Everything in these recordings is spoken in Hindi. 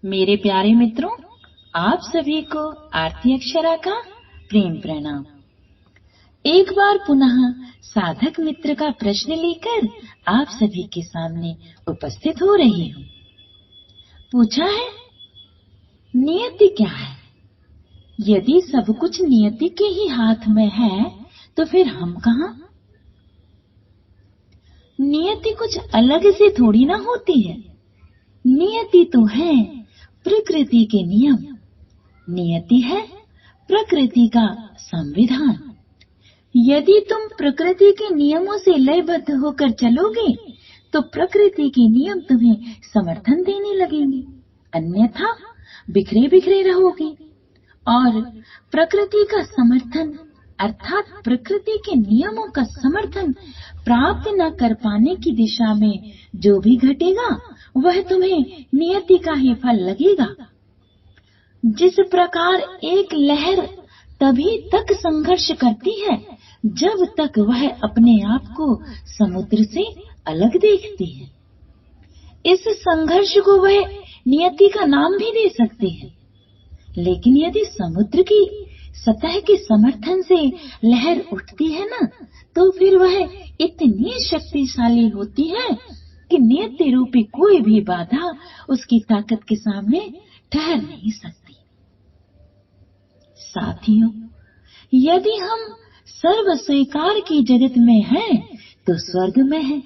मेरे प्यारे मित्रों, आप सभी को आरती अक्षरा का प्रेम प्रणाम। एक बार पुनः साधक मित्र का प्रश्न लेकर आप सभी के सामने उपस्थित हो रही हूँ। पूछा है, नियति क्या है? यदि सब कुछ नियति के ही हाथ में है तो फिर हम कहाँ? नियति कुछ अलग से थोड़ी ना होती है। नियति तो है प्रकृति के नियम। नियति है प्रकृति का संविधान। यदि तुम प्रकृति के नियमों से लयबद्ध होकर चलोगे तो प्रकृति के नियम तुम्हें समर्थन देने लगेंगे, अन्यथा बिखरे बिखरे रहोगे। और प्रकृति का समर्थन अर्थात प्रकृति के नियमों का समर्थन प्राप्त न कर पाने की दिशा में जो भी घटेगा वह तुम्हें नियति का ही फल लगेगा। जिस प्रकार एक लहर तभी तक संघर्ष करती है जब तक वह अपने आप को समुद्र से अलग देखती है। इस संघर्ष को वह नियति का नाम भी दे सकते हैं। लेकिन यदि समुद्र की सतह के समर्थन से लहर उठती है ना, तो फिर वह इतनी शक्तिशाली होती है कि नियति रूपी कोई भी बाधा उसकी ताकत के सामने ठहर नहीं सकती। साथियों, यदि हम सर्व स्वीकार की जगत में हैं तो स्वर्ग में है,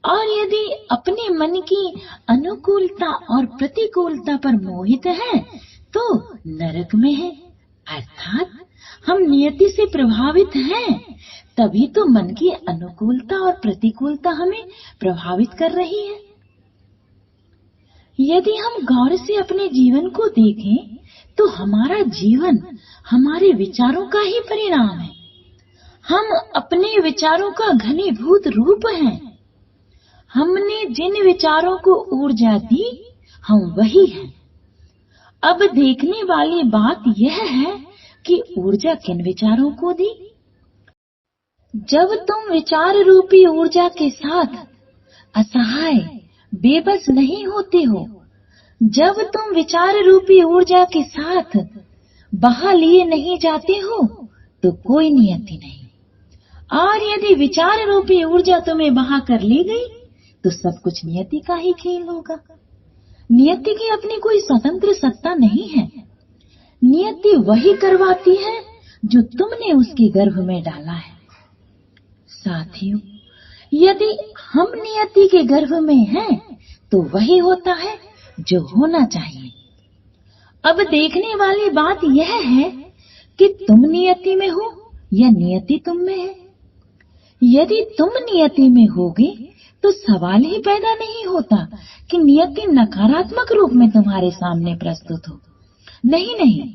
और यदि अपने मन की अनुकूलता और प्रतिकूलता पर मोहित है तो नरक में है। अर्थात हम नियति से प्रभावित हैं, तभी तो मन की अनुकूलता और प्रतिकूलता हमें प्रभावित कर रही है। यदि हम गौर से अपने जीवन को देखें तो हमारा जीवन हमारे विचारों का ही परिणाम है। हम अपने विचारों का घनीभूत रूप हैं। हमने जिन विचारों को ऊर्जा दी, हम वही हैं। अब देखने वाली बात यह है कि ऊर्जा किन विचारों को दी। जब तुम विचार रूपी ऊर्जा के साथ असहाय बेबस नहीं होते हो, जब तुम विचार रूपी ऊर्जा के साथ बहा लिए नहीं जाते हो तो कोई नियति नहीं। और यदि विचार रूपी ऊर्जा तुम्हें बहा कर ले गई तो सब कुछ नियति का ही खेल होगा। नियति की अपनी कोई स्वतंत्र सत्ता नहीं है। नियति वही करवाती है जो तुमने उसके गर्भ में डाला है। साथियों, यदि हम नियति के गर्भ में हैं तो वही होता है जो होना चाहिए। अब देखने वाली बात यह है कि तुम नियति में हो या नियति तुम में है। यदि तुम नियति में होगे तो सवाल ही पैदा नहीं होता कि नियति नकारात्मक रूप में तुम्हारे सामने प्रस्तुत हो। नहीं,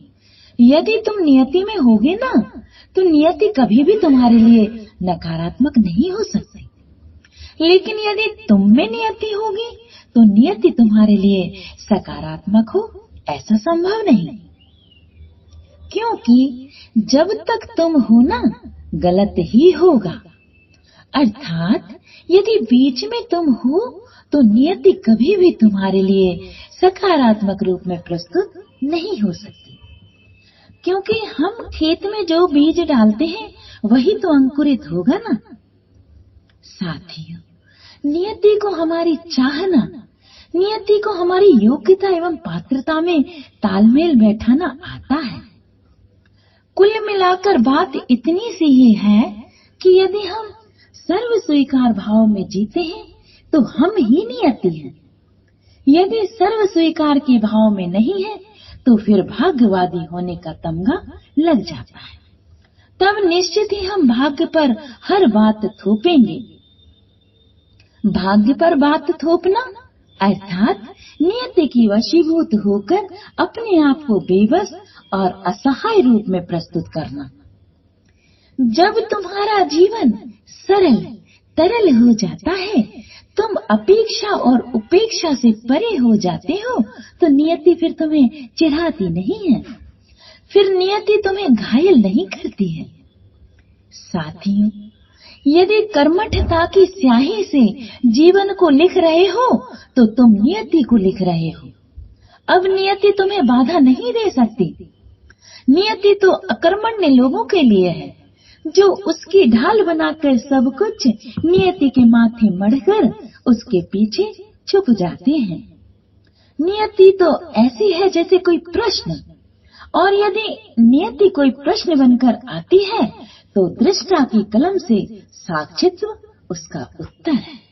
यदि तुम नियति में होगे ना तो नियति कभी भी तुम्हारे लिए नकारात्मक नहीं हो सकती। लेकिन यदि तुम में नियति होगी तो नियति तुम्हारे लिए सकारात्मक हो, ऐसा संभव नहीं। क्योंकि जब तक तुम हो ना, गलत ही होगा। अर्थात यदि बीच में तुम हो तो नियति कभी भी तुम्हारे लिए सकारात्मक रूप में प्रस्तुत नहीं हो सकती। क्योंकि हम खेत में जो बीज डालते हैं वही तो अंकुरित होगा ना। साथियों, नियति को हमारी चाहना, नियति को हमारी योग्यता एवं पात्रता में तालमेल बैठाना आता है। कुल मिलाकर बात इतनी सी ही है कि यदि हम सर्व स्वीकार भाव में जीते हैं तो हम ही नियति हैं। यदि सर्व स्वीकार के भाव में नहीं है तो फिर भाग्यवादी होने का तमगा लग जाता है। तब निश्चित ही हम भाग्य पर हर बात थोपेंगे। भाग्य पर बात थोपना अर्थात नियति की वशीभूत होकर अपने आप को बेबस और असहाय रूप में प्रस्तुत करना। जब तुम्हारा जीवन सरल तरल हो जाता है, तुम अपेक्षा और उपेक्षा से परे हो जाते हो तो नियति फिर तुम्हें चिढ़ाती नहीं है, फिर नियति तुम्हें घायल नहीं करती है। साथियों, यदि कर्मठता की स्याही से जीवन को लिख रहे हो तो तुम नियति को लिख रहे हो। अब नियति तुम्हें बाधा नहीं दे सकती। नियति तो अकर्मण्य लोगों के लिए है, जो उसकी ढाल बनाकर सब कुछ नियति के माथे मढ़कर उसके पीछे छुप जाते हैं। नियति तो ऐसी है जैसे कोई प्रश्न, और यदि नियति कोई प्रश्न बनकर आती है तो दृष्टा की कलम से साक्षित्व उसका उत्तर है।